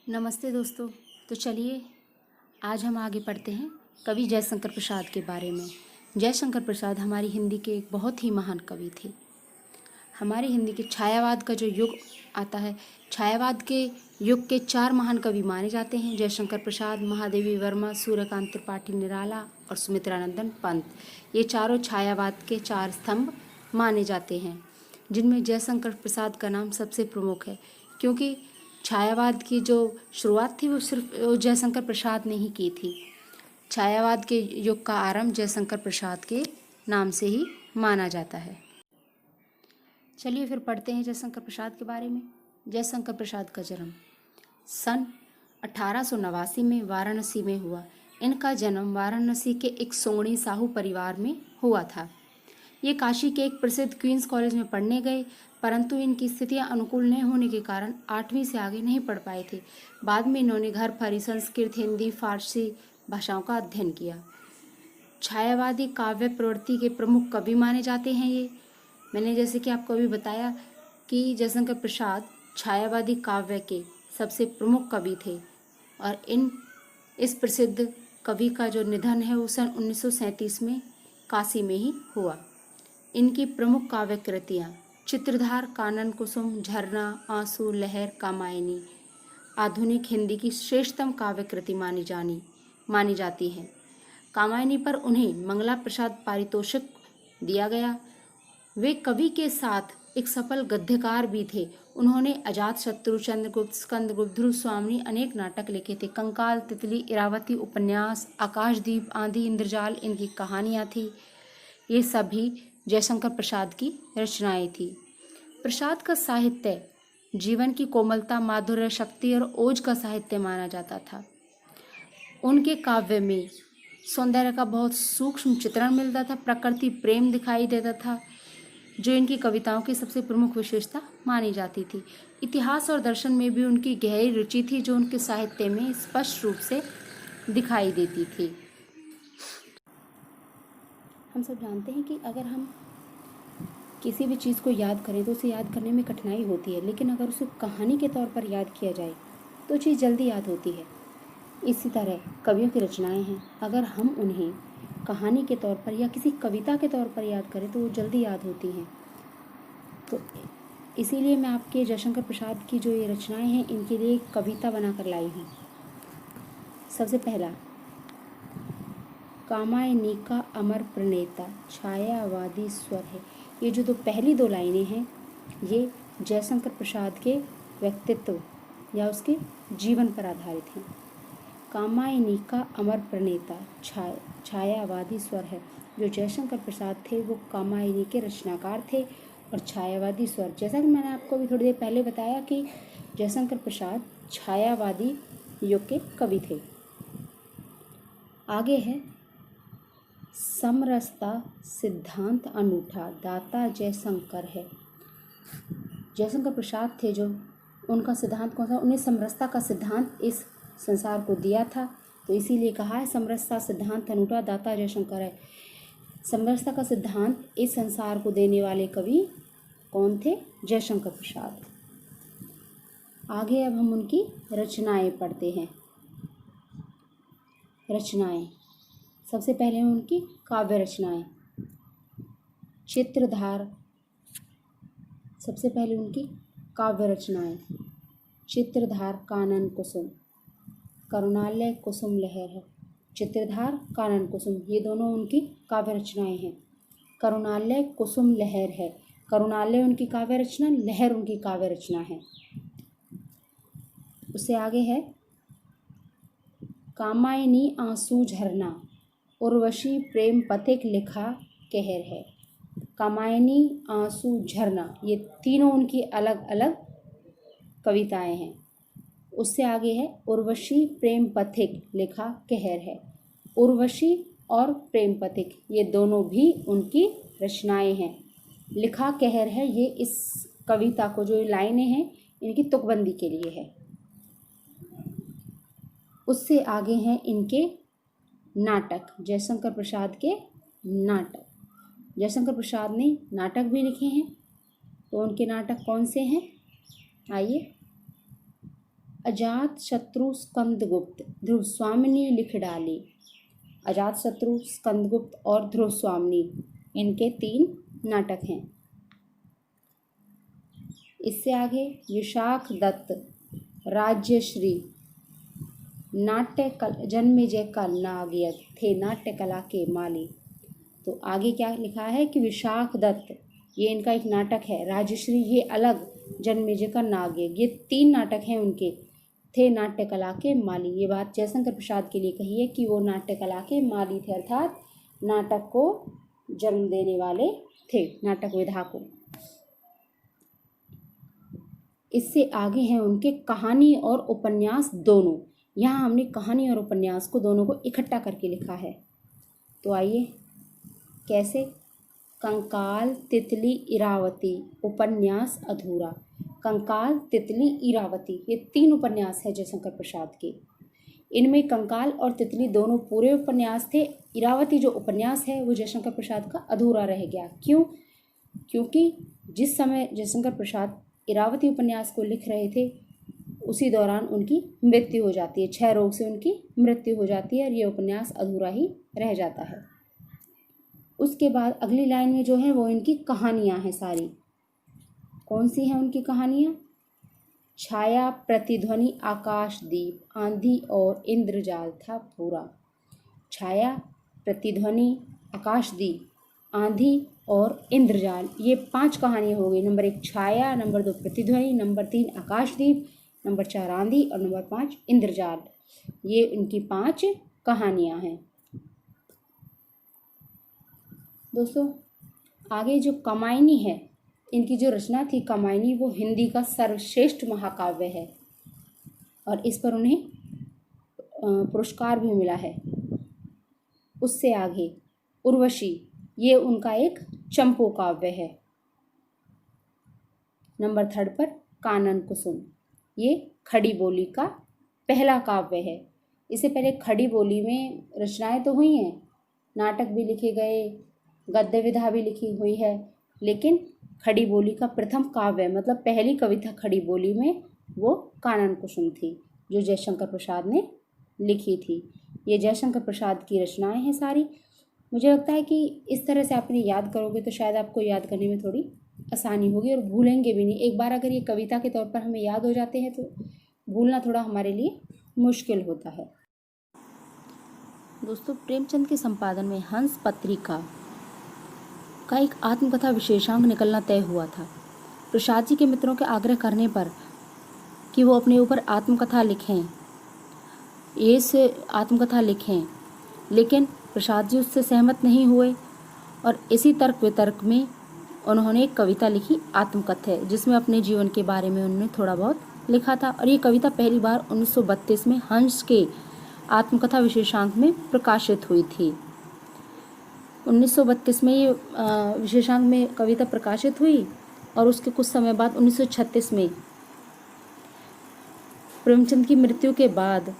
नमस्ते दोस्तों। तो चलिए आज हम आगे पढ़ते हैं कवि जयशंकर प्रसाद के बारे में। जयशंकर प्रसाद हमारी हिंदी के एक बहुत ही महान कवि थे। हमारी हिंदी के छायावाद का जो युग आता है, छायावाद के युग के 4 महान कवि माने जाते हैं: जयशंकर प्रसाद, महादेवी वर्मा, सूर्यकांत त्रिपाठी निराला और सुमित्रानंदन पंत। ये चारों छायावाद के 4 स्तंभ माने जाते हैं, जिनमें जयशंकर प्रसाद का नाम सबसे प्रमुख है, क्योंकि छायावाद की जो शुरुआत थी वो सिर्फ जयशंकर प्रसाद ने ही की थी। छायावाद के युग का आरंभ जयशंकर प्रसाद के नाम से ही माना जाता है। चलिए फिर पढ़ते हैं जयशंकर प्रसाद के बारे में। जयशंकर प्रसाद का जन्म सन 1889 में वाराणसी में हुआ। इनका जन्म वाराणसी के एक सोंगड़ी साहू परिवार में हुआ था। ये काशी के एक प्रसिद्ध क्वींस कॉलेज में पढ़ने गए, परंतु इनकी स्थितियां अनुकूल नहीं होने के कारण 8वीं से आगे नहीं पढ़ पाए थे। बाद में इन्होंने घर पर संस्कृत, हिंदी, फारसी भाषाओं का अध्ययन किया। छायावादी काव्य प्रवृत्ति के प्रमुख कवि माने जाते हैं। ये मैंने जैसे कि आपको अभी बताया कि जयशंकर प्रसाद छायावादी काव्य के सबसे प्रमुख कवि थे और इस प्रसिद्ध कवि का जो निधन है वो सन 1937 में काशी में ही हुआ। इनकी प्रमुख काव्य कृतियाँ चित्रधार, कानन कुसुम, झरना, आंसू, लहर, कामायनी आधुनिक हिंदी की श्रेष्ठतम काव्य कृति मानी जाती है। कामायनी पर उन्हें मंगला प्रसाद पारितोषिक दिया गया। वे कवि के साथ एक सफल गद्यकार भी थे। उन्होंने अजातशत्रु, चंद्रगुप्त, स्कंदगुप्त, ध्रुव स्वामिनी अनेक नाटक लिखे थे। कंकाल, तितली, इरावती उपन्यास, आकाशदीप, आंधी, इंद्रजाल इनकी कहानियाँ थी। ये सभी जयशंकर प्रसाद की रचनाएं थी। प्रसाद का साहित्य जीवन की कोमलता, माधुर्य, शक्ति और ओज का साहित्य माना जाता था। उनके काव्य में सौंदर्य का बहुत सूक्ष्म चित्रण मिलता था, प्रकृति प्रेम दिखाई देता था, जो इनकी कविताओं की सबसे प्रमुख विशेषता मानी जाती थी। इतिहास और दर्शन में भी उनकी गहरी रुचि थी, जो उनके साहित्य में स्पष्ट रूप से दिखाई देती थी। हम सब जानते हैं कि अगर हम किसी भी चीज़ को याद करें तो उसे याद करने में कठिनाई होती है, लेकिन अगर उसे कहानी के तौर पर याद किया जाए तो चीज़ जल्दी याद होती है। इसी तरह कवियों की रचनाएं हैं, अगर हम उन्हें कहानी के तौर पर या किसी कविता के तौर पर याद करें तो वो जल्दी याद होती हैं। तो इसीलिए मैं आपके जयशंकर प्रसाद की जो ये रचनाएं हैं इनके लिए एक कविता बनाकर लाई हूँ। सबसे पहला, कामायनी का अमर प्रणेता छायावादी स्वर है। ये जो पहली 2 लाइनें हैं ये जयशंकर प्रसाद के व्यक्तित्व या उसके जीवन पर आधारित हैं। कामायनी का अमर प्रणेता छायावादी स्वर है। जो जयशंकर प्रसाद थे वो कामायनी के रचनाकार थे और छायावादी स्वर, जैसा कि मैंने आपको अभी थोड़ी देर पहले बताया कि जयशंकर प्रसाद छायावादी युग के कवि थे। आगे है, समरसता सिद्धांत अनूठा दाता जयशंकर है। जयशंकर प्रसाद थे जो, उनका सिद्धांत कौन सा? उन्हें समरसता का सिद्धांत इस संसार को दिया था, तो इसीलिए कहा है समरसता सिद्धांत अनूठा दाता जयशंकर है। समरसता का सिद्धांत इस संसार को देने वाले कवि कौन थे? जयशंकर प्रसाद। आगे अब हम उनकी रचनाएं पढ़ते हैं। रचनाएं, सबसे पहले उनकी काव्य रचनाएं। चित्रधार, सबसे पहले उनकी काव्य रचनाएं। चित्रधार, कानन कुसुम, करुणालय, कुसुम लहर है। चित्रधार, कानन कुसुम ये दोनों उनकी काव्य रचनाएं हैं। करुणालय, कुसुम लहर है। करुणालय उनकी काव्य रचना, लहर उनकी काव्य रचना है। उससे आगे है, कामायनी आंसू झरना, उर्वशी प्रेम पथिक लिखा कहर है। कामायनी, आंसू, झरना ये तीनों उनकी अलग अलग कविताएं हैं। उससे आगे है, उर्वशी प्रेम पथिक लिखा कहर है। उर्वशी और प्रेम पथिक ये दोनों भी उनकी रचनाएं हैं। लिखा कहर है, ये इस कविता को जो लाइनें हैं इनकी तुकबंदी के लिए है। उससे आगे हैं इनके नाटक, जयशंकर प्रसाद के नाटक। जयशंकर प्रसाद ने नाटक भी लिखे हैं, तो उनके नाटक कौन से हैं? आइए, अजात शत्रु स्कंदगुप्त ध्रुव स्वामिनी लिख डाले। अजात शत्रु, स्कंदगुप्त और ध्रुव स्वामिनी, इनके 3 नाटक हैं। इससे आगे विशाख दत्त, राज्यश्री, जन्मेजय का नागयज्ञ थे नाट्य कला के माली। तो आगे क्या लिखा है कि विशाख दत्त, ये इनका एक नाटक है। राजश्री ये अलग, जन्मेजय का नागयज्ञ, ये 3 नाटक हैं उनके, थे नाट्य कला के माली। ये बात जयशंकर प्रसाद के लिए कही है कि वो नाट्य कला के माली थे, अर्थात नाटक को जन्म देने वाले थे, नाटक विधा को। इससे आगे हैं उनके कहानी और उपन्यास दोनों। यहाँ हमने कहानी और उपन्यास को दोनों को इकट्ठा करके लिखा है। तो आइए कैसे। कंकाल, तितली, इरावती, उपन्यास अधूरा। कंकाल, तितली, इरावती, ये 3 उपन्यास है जयशंकर प्रसाद के। इनमें कंकाल और तितली दोनों पूरे उपन्यास थे। इरावती जो उपन्यास है वो जयशंकर प्रसाद का अधूरा रह गया। क्यों? क्योंकि जिस समय जयशंकर प्रसाद इरावती उपन्यास को लिख रहे थे उसी दौरान उनकी मृत्यु हो जाती है, क्षय रोग से उनकी मृत्यु हो जाती है और ये उपन्यास अधूरा ही रह जाता है। उसके बाद अगली लाइन में जो है वो इनकी कहानियाँ हैं सारी। कौन सी हैं उनकी कहानियाँ? छाया, प्रतिध्वनि, आकाशदीप, आंधी और इंद्रजाल था पूरा। छाया, प्रतिध्वनि, आकाशदीप, आंधी और इंद्रजाल, ये 5 कहानियाँ हो गई। नंबर 1 छाया, नंबर 2 प्रतिध्वनि, नंबर 3 आकाशदीप, नंबर 4 आंधी और नंबर 5 इंद्रजाल। ये इनकी 5 कहानियाँ हैं। दोस्तों आगे जो कामायनी है, इनकी जो रचना थी कामायनी, वो हिंदी का सर्वश्रेष्ठ महाकाव्य है और इस पर उन्हें पुरस्कार भी मिला है। उससे आगे उर्वशी, ये उनका एक चंपू काव्य है। नंबर 3 पर कानन कुसुम, ये खड़ी बोली का पहला काव्य है। इससे पहले खड़ी बोली में रचनाएं तो हुई हैं, नाटक भी लिखे गए, गद्य विधा भी लिखी हुई है, लेकिन खड़ी बोली का प्रथम काव्य मतलब पहली कविता खड़ी बोली में वो कानन कुसुम थी जो जयशंकर प्रसाद ने लिखी थी। ये जयशंकर प्रसाद की रचनाएं हैं सारी। मुझे लगता है कि इस तरह से आप इन्हें याद करोगे तो शायद आपको याद करने में थोड़ी आसानी होगी और भूलेंगे भी नहीं। एक बार अगर ये कविता के तौर पर हमें याद हो जाते हैं तो भूलना थोड़ा हमारे लिए मुश्किल होता है। दोस्तों प्रेमचंद के संपादन में हंस पत्रिका का एक आत्मकथा विशेषांक निकलना तय हुआ था। प्रसाद जी के मित्रों के आग्रह करने पर कि वो अपने ऊपर आत्मकथा लिखें, लेकिन प्रसाद जी उससे सहमत नहीं हुए और इसी तर्क वितर्क में उन्होंने एक कविता लिखी आत्मकथा, जिसमें अपने जीवन के बारे में उन्होंने थोड़ा बहुत लिखा था और ये कविता पहली बार 1932 में हंस के आत्मकथा विशेषांक में प्रकाशित हुई थी। 1932 में ये विशेषांक में कविता प्रकाशित हुई और उसके कुछ समय बाद 1936 में प्रेमचंद की मृत्यु के बाद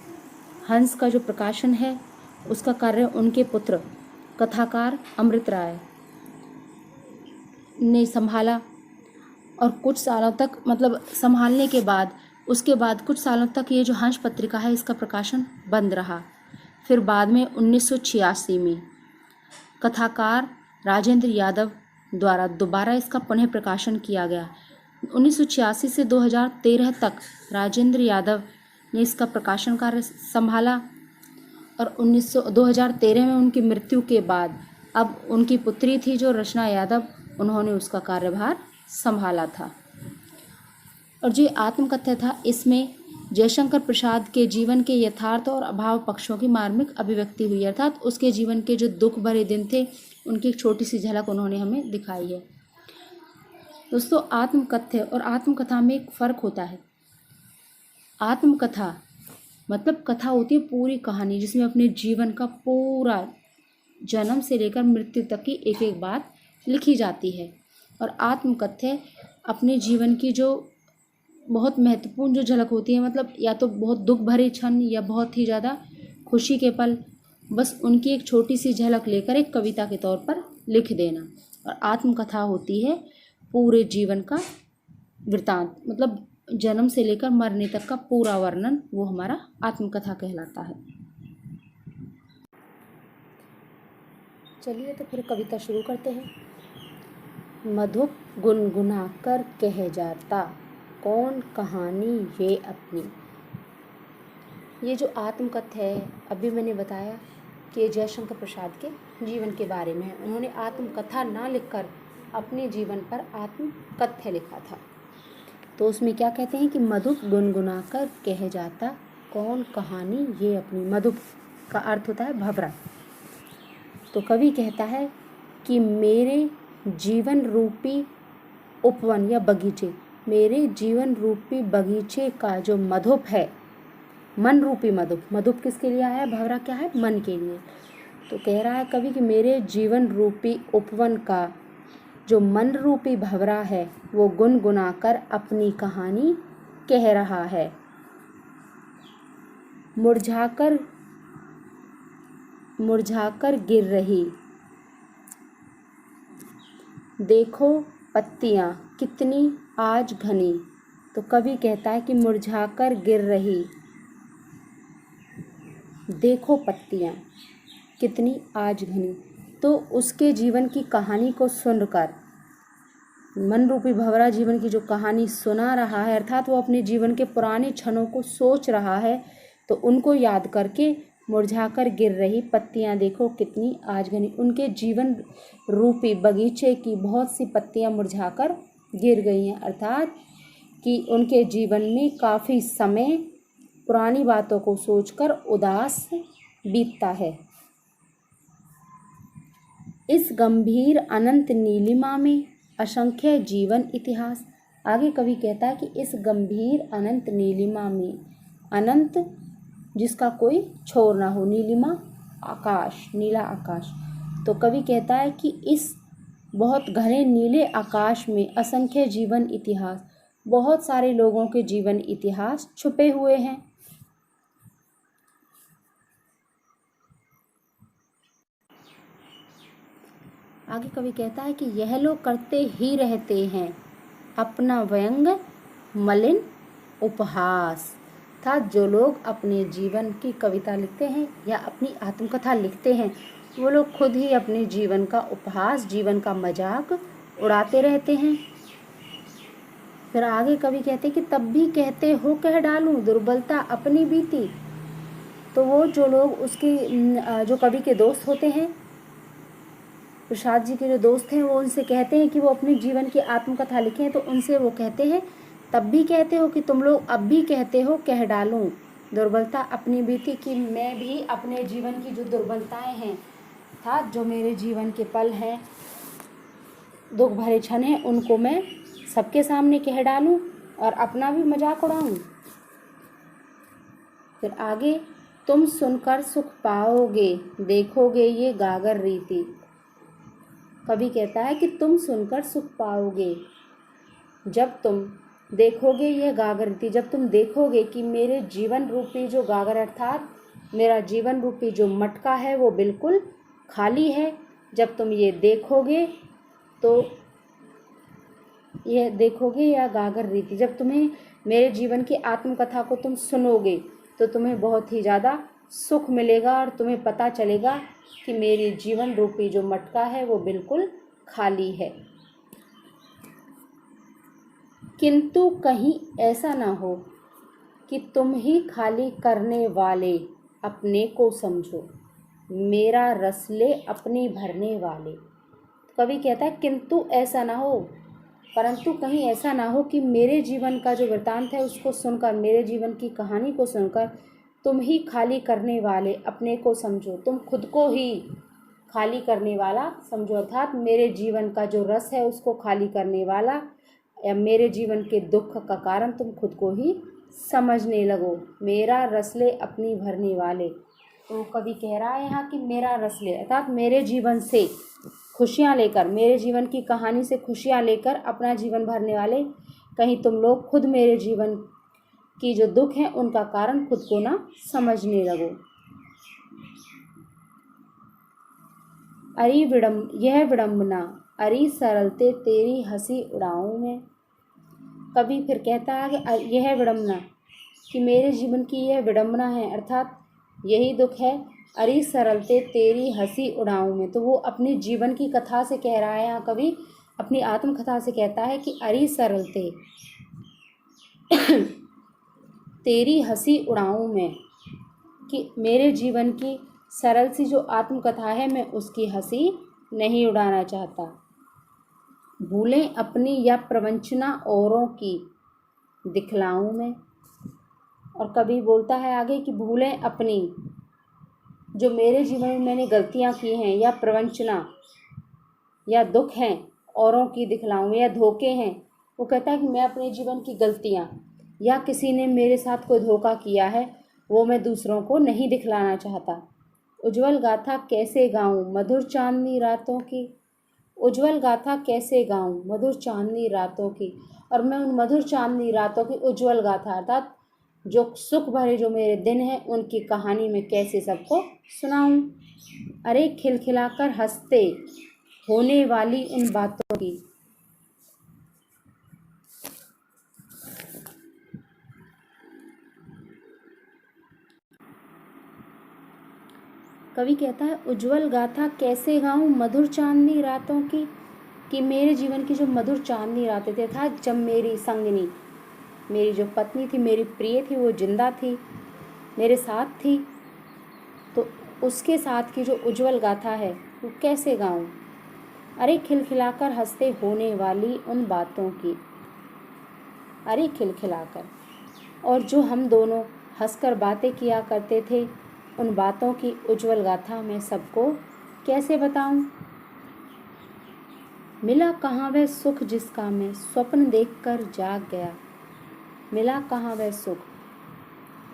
हंस का जो प्रकाशन है उसका कार्य उनके पुत्र कथाकार अमृत राय ने संभाला और कुछ सालों तक मतलब संभालने के बाद उसके बाद कुछ सालों तक ये जो हंस पत्रिका है इसका प्रकाशन बंद रहा। फिर बाद में 1986 में कथाकार राजेंद्र यादव द्वारा दोबारा इसका पुनः प्रकाशन किया गया। 1986 से 2013 तक राजेंद्र यादव ने इसका प्रकाशन कार्य संभाला और 2013 में उनकी मृत्यु के बाद अब उनकी पुत्री थी जो रचना यादव, उन्होंने उसका कार्यभार संभाला था। और जो आत्मकथा था इसमें जयशंकर प्रसाद के जीवन के यथार्थ और अभाव पक्षों की मार्मिक अभिव्यक्ति हुई, अर्थात उसके जीवन के जो दुख भरे दिन थे उनकी एक छोटी सी झलक उन्होंने हमें दिखाई है। दोस्तों आत्मकथा और आत्मकथा में एक फ़र्क होता है। आत्मकथा मतलब कथा होती है पूरी कहानी जिसमें अपने जीवन का पूरा जन्म से लेकर मृत्यु तक की एक एक बात लिखी जाती है, और आत्मकथा अपने जीवन की जो बहुत महत्वपूर्ण जो झलक होती है, मतलब या तो बहुत दुख भरे क्षण या बहुत ही ज़्यादा खुशी के पल, बस उनकी एक छोटी सी झलक लेकर एक कविता के तौर पर लिख देना। और आत्मकथा होती है पूरे जीवन का वृतांत, मतलब जन्म से लेकर मरने तक का पूरा वर्णन वो हमारा आत्मकथा कहलाता है। चलिए तो फिर कविता शुरू करते हैं। मधुप गुनगुना कर कह जाता कौन कहानी ये अपनी। ये जो आत्मकथा है अभी मैंने बताया कि जयशंकर प्रसाद के जीवन के बारे में है। उन्होंने आत्मकथा ना लिखकर अपने जीवन पर आत्मकथ्य लिखा था। तो उसमें क्या कहते हैं कि मधुप गुनगुना कर कह जाता कौन कहानी ये अपनी। मधुप का अर्थ होता है भंवरा। तो कवि कहता है कि मेरे जीवन रूपी उपवन या बगीचे, मेरे जीवन रूपी बगीचे का जो मधुप है, मन रूपी मधुप, मधुप किसके लिए आया है, भंवरा क्या है, मन के लिए। तो कह रहा है कवि कि मेरे जीवन रूपी उपवन का जो मन रूपी भंवरा है वो गुनगुना कर अपनी कहानी कह रहा है। मुरझाकर गिर रही देखो पत्तियां कितनी आज घनी। तो कवि कहता है कि मुरझाकर गिर रही देखो पत्तियां कितनी आज घनी। तो उसके जीवन की कहानी को सुनकर मन रूपी भंवरा जीवन की जो कहानी सुना रहा है, अर्थात वो अपने जीवन के पुराने क्षणों को सोच रहा है, तो उनको याद करके मुरझाकर गिर रही पत्तियां देखो कितनी आज घनी। उनके जीवन रूपी बगीचे की बहुत सी पत्तियां मुरझाकर गिर गई हैं, अर्थात कि उनके जीवन में काफ़ी समय पुरानी बातों को सोचकर उदास बीतता है। इस गंभीर अनंत नीलिमा में असंख्य जीवन इतिहास। आगे कवि कहता है कि इस गंभीर अनंत नीलिमा में, अनंत जिसका कोई छोर ना हो, नीलिमा आकाश, नीला आकाश। तो कवि कहता है कि इस बहुत घने नीले आकाश में असंख्य जीवन इतिहास, बहुत सारे लोगों के जीवन इतिहास छुपे हुए हैं। आगे कवि कहता है कि यह लोग करते ही रहते हैं अपना व्यंग मलिन उपहास। था जो लोग अपने जीवन की कविता लिखते हैं या अपनी आत्मकथा लिखते हैं, वो लोग खुद ही अपने जीवन का उपहास, जीवन का मजाक उड़ाते रहते हैं। फिर आगे कवि कहते हैं कि तब भी कहते हो कह डालूं दुर्बलता अपनी बीती। तो वो जो लोग उसके जो कवि के दोस्त होते हैं, प्रसाद जी के जो दोस्त हैं, वो उनसे कहते हैं कि वो अपने जीवन की आत्मकथा लिखें। तो उनसे वो कहते हैं तब भी कहते हो कि तुम लोग अब भी कहते हो कह डालूं दुर्बलता अपनी बीती, कि मैं भी अपने जीवन की जो दुर्बलताएं हैं, था जो मेरे जीवन के पल हैं, दुख भरे क्षण हैं, उनको मैं सबके सामने कह डालूं और अपना भी मजाक उड़ाऊं। फिर आगे, तुम सुनकर सुख पाओगे देखोगे ये गागर रीति। कवि कहता है कि तुम सुनकर सुख पाओगे जब तुम देखोगे यह गागर रीति, जब तुम देखोगे कि मेरे जीवन रूपी जो गागर, अर्थात मेरा जीवन रूपी जो मटका है वो बिल्कुल खाली है। जब तुम ये देखोगे तो यह देखोगे या गागर रीति, जब तुम्हें मेरे जीवन की आत्मकथा को तुम सुनोगे तो तुम्हें बहुत ही ज़्यादा सुख मिलेगा और तुम्हें पता चलेगा कि मेरे जीवन रूपी जो मटका है वो बिल्कुल खाली है। किंतु कहीं ऐसा ना हो कि तुम ही खाली करने वाले अपने को समझो, मेरा रस ले अपनी भरने वाले। कवि कहता है किंतु ऐसा ना हो, परंतु कहीं ऐसा ना हो कि मेरे जीवन का जो वृतांत है उसको सुनकर, मेरे जीवन की कहानी को सुनकर तुम ही खाली करने वाले अपने को समझो, तुम खुद को ही खाली करने वाला समझो, अर्थात मेरे जीवन का जो रस है उसको खाली करने वाला या मेरे जीवन के दुख का कारण तुम खुद को ही समझने लगो, मेरा रस ले अपनी भरने वाले। तो कवि कह रहा है यहाँ कि मेरा रस ले, अर्थात मेरे जीवन से खुशियाँ लेकर, मेरे जीवन की कहानी से खुशियाँ लेकर अपना जीवन भरने वाले, कहीं तुम लोग खुद मेरे जीवन की जो दुख हैं उनका कारण खुद को ना समझने लगो। यह विडम्बना अरी सरलते तेरी हंसी उड़ाऊं मैं। कवि फिर कहता है कि यह विडम्बना, कि मेरे जीवन की यह विडम्बना है, अर्थात यही दुख है। अरे सरलते तेरी हंसी उड़ाऊं मैं, तो वो अपने जीवन की कथा से कह रहा है यहाँ कवि, अपनी आत्मकथा से कहता है कि अरे सरलते तेरी हंसी उड़ाऊं मैं, कि मेरे जीवन की सरल सी जो आत्मकथा है मैं उसकी हंसी नहीं उड़ाना चाहता। भूलें अपनी या प्रवंचना औरों की दिखलाऊं मैं। और कवि बोलता है आगे कि भूलें अपनी, जो मेरे जीवन में मैंने गलतियां की हैं या प्रवंचना या दुख हैं औरों की दिखलाऊं, या धोखे हैं। वो कहता है कि मैं अपने जीवन की गलतियां या किसी ने मेरे साथ कोई धोखा किया है वो मैं दूसरों को नहीं दिखलाना चाहता। उज्जवल गाथा कैसे गाऊं मधुर चांदनी रातों की, उज्जवल गाथा कैसे गाऊं मधुर चांदनी रातों की, और मैं उन मधुर चांदनी रातों की उज्जवल गाथा अर्थात जो सुख भरे जो मेरे दिन हैं उनकी कहानी में कैसे सबको सुनाऊं। अरे खिलखिलाकर हंसते होने वाली उन बातों की। कवि कहता है उज्जवल गाथा कैसे गाऊं मधुर चांदनी रातों की, कि मेरे जीवन की जो मधुर चांदनी रातें थे, था जब मेरी संगनी, मेरी जो पत्नी थी, मेरी प्रिय थी, वो जिंदा थी, मेरे साथ थी, तो उसके साथ की जो उज्जवल गाथा है वो कैसे गाऊं। अरे खिलखिलाकर हंसते होने वाली उन बातों की, अरे खिलखिलाकर, और जो हम दोनों हंसकर बातें किया करते थे उन बातों की उज्जवल गाथा मैं सबको कैसे बताऊं। मिला कहाँ वह सुख जिसका मैं स्वप्न देखकर जाग गया, मिला कहाँ वह सुख।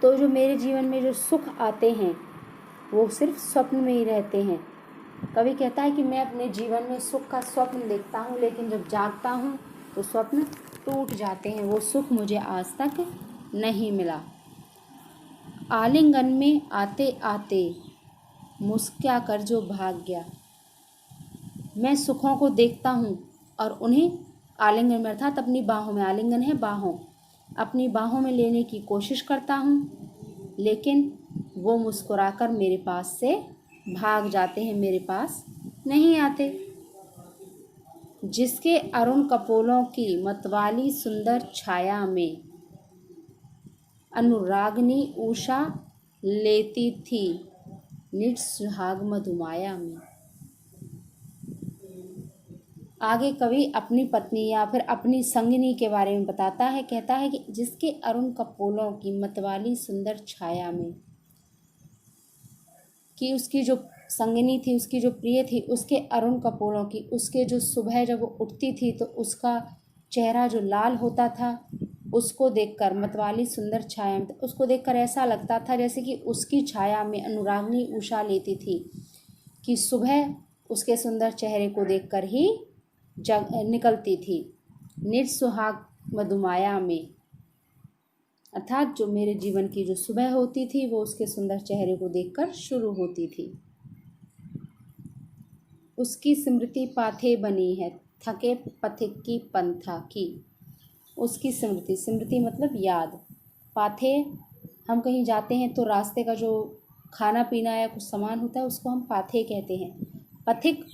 तो जो मेरे जीवन में जो सुख आते हैं वो सिर्फ स्वप्न में ही रहते हैं। कवि कहता है कि मैं अपने जीवन में सुख का स्वप्न देखता हूँ, लेकिन जब जागता हूँ तो स्वप्न टूट जाते हैं, वो सुख मुझे आज तक नहीं मिला। आलिंगन में आते आते मुस्कुरा कर जो भाग गया, मैं सुखों को देखता हूँ और उन्हें आलिंगन में अर्थात अपनी बाहों में, आलिंगन है बाहों, अपनी बाहों में लेने की कोशिश करता हूँ, लेकिन वो मुस्कुराकर मेरे पास से भाग जाते हैं, मेरे पास नहीं आते। जिसके अरुण कपोलों की मतवाली सुंदर छाया में अनुरागनी उषा लेती थी निज सुहाग मधुमाया में। आगे कवि अपनी पत्नी या फिर अपनी संगिनी के बारे में बताता है, कहता है कि जिसके अरुण कपोलों की मतवाली सुंदर छाया में, कि उसकी जो संगिनी थी, उसकी जो प्रिय थी, उसके अरुण कपोलों की, उसके जो सुबह जब वो उठती थी तो उसका चेहरा जो लाल होता था, उसको देखकर मतवाली सुंदर छाया में, उसको देखकर ऐसा लगता था जैसे कि उसकी छाया में अनुरागनी उषा लेती थी, कि सुबह उसके सुंदर चेहरे को देखकर ही जग निकलती थी। निज सुहाग मधुमाया में, अर्थात जो मेरे जीवन की जो सुबह होती थी वो उसके सुंदर चेहरे को देखकर शुरू होती थी। उसकी स्मृति पाथे बनी है थके पथिक की पंथा की, उसकी स्मृति, स्मृति मतलब याद, पाथे हम कहीं जाते हैं तो रास्ते का जो खाना पीना या कुछ सामान होता है उसको हम पाथे कहते हैं। पथिक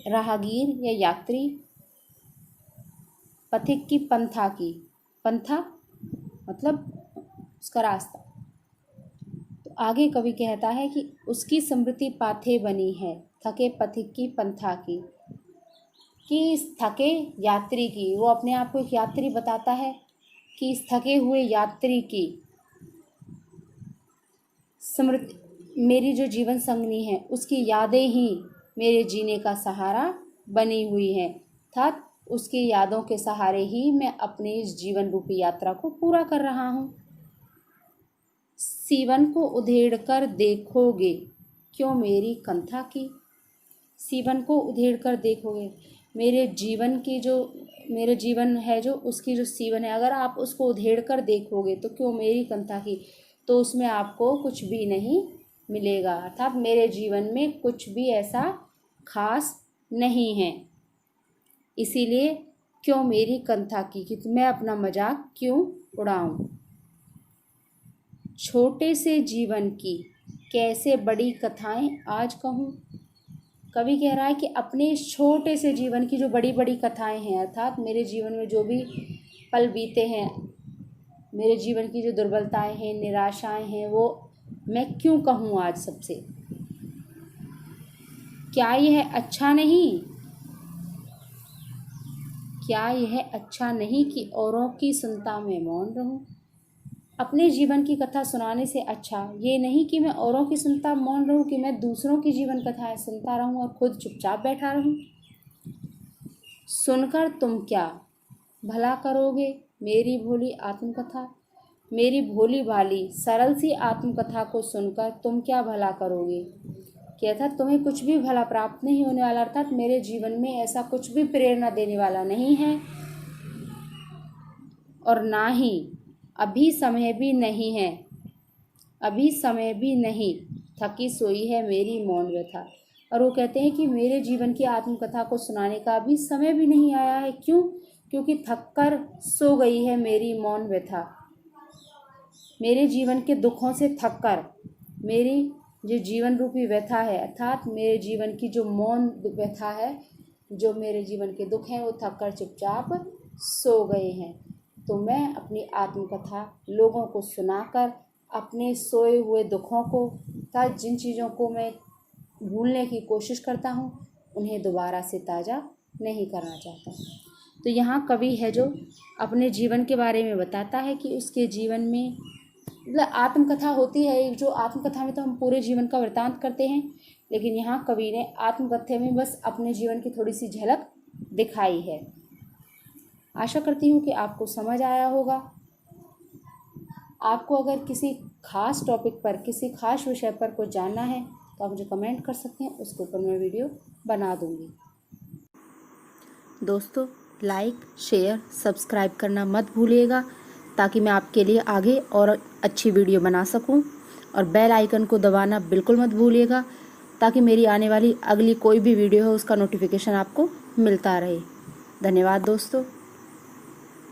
राहगीर या यात्री, पथिक की पंथा की, पंथा मतलब उसका रास्ता। तो आगे कवि कहता है कि उसकी स्मृति पाथे बनी है थके पथिक की पंथा की, कि इस थके यात्री की, वो अपने आप को एक यात्री बताता है कि इस थके हुए यात्री की स्मृति, मेरी जो जीवन संगनी है उसकी यादें ही मेरे जीने का सहारा बनी हुई है, अर्थात उसकी यादों के सहारे ही मैं अपने इस जीवन रूपी यात्रा को पूरा कर रहा हूँ। सीवन को उधेड़ कर देखोगे क्यों मेरी कंथा की, सीवन को उधेड़ कर देखोगे, मेरे जीवन की जो, मेरे जीवन है जो उसकी जो सीवन है, अगर आप उसको उधेड़ कर देखोगे तो क्यों मेरी कंथा की, तो उसमें आपको कुछ भी नहीं मिलेगा, अर्थात मेरे जीवन में कुछ भी ऐसा खास नहीं है। इसीलिए क्यों मेरी कंथा की, कि मैं अपना मजाक क्यों उड़ाऊं। छोटे से जीवन की कैसे बड़ी कथाएं आज कहूं। कवि कह रहा है कि अपने इस छोटे से जीवन की जो बड़ी बड़ी कथाएं हैं, अर्थात मेरे जीवन में जो भी पल बीते हैं, मेरे जीवन की जो दुर्बलताएं हैं, निराशाएं हैं, वो मैं क्यों कहूँ आज सबसे। क्या यह अच्छा नहीं, क्या यह अच्छा नहीं कि औरों की सुनता मैं मौन रहूं। अपने जीवन की कथा सुनाने से अच्छा ये नहीं कि मैं औरों की सुनता मौन रहूं, कि मैं दूसरों की जीवन कथाएं सुनता रहूं और खुद चुपचाप बैठा रहूं। सुनकर तुम क्या भला करोगे मेरी भोली आत्मकथा। मेरी भोली भाली सरल सी आत्मकथा को सुनकर तुम क्या भला करोगे, कि अर्थात तुम्हें कुछ भी भला प्राप्त नहीं होने वाला, अर्थात मेरे जीवन में ऐसा कुछ भी प्रेरणा देने वाला नहीं है, और ना ही अभी समय भी नहीं है, अभी समय भी नहीं, थकी सोई है मेरी मौन व्यथा। और वो कहते हैं कि मेरे जीवन की आत्मकथा को सुनाने का अभी समय भी नहीं आया है। क्यों? क्योंकि थक कर सो गई है मेरी मौन व्यथा। मेरे जीवन के दुखों से थक कर मेरी जो जीवन रूपी व्यथा है, अर्थात मेरे जीवन की जो मौन व्यथा है, जो मेरे जीवन के दुख हैं, वो थक कर चुपचाप सो गए हैं। तो मैं अपनी आत्मकथा लोगों को सुनाकर अपने सोए हुए दुखों को, तथा जिन चीज़ों को मैं भूलने की कोशिश करता हूँ, उन्हें दोबारा से ताज़ा नहीं करना चाहता। तो यहाँ कवि है जो अपने जीवन के बारे में बताता है कि उसके जीवन में, मतलब आत्मकथा होती है एक, जो आत्मकथा में तो हम पूरे जीवन का वृतांत करते हैं, लेकिन यहाँ कवि ने आत्मकथा में बस अपने जीवन की थोड़ी सी झलक दिखाई है। आशा करती हूँ कि आपको समझ आया होगा। आपको अगर किसी खास टॉपिक पर, किसी खास विषय पर कुछ जानना है तो आप मुझे कमेंट कर सकते हैं, उसके ऊपर मैं वीडियो बना दूँगी। दोस्तों, लाइक, शेयर, सब्सक्राइब करना मत भूलिएगा, ताकि मैं आपके लिए आगे और अच्छी वीडियो बना सकूं। और बेल आइकन को दबाना बिल्कुल मत भूलिएगा, ताकि मेरी आने वाली अगली कोई भी वीडियो हो उसका नोटिफिकेशन आपको मिलता रहे। धन्यवाद दोस्तों।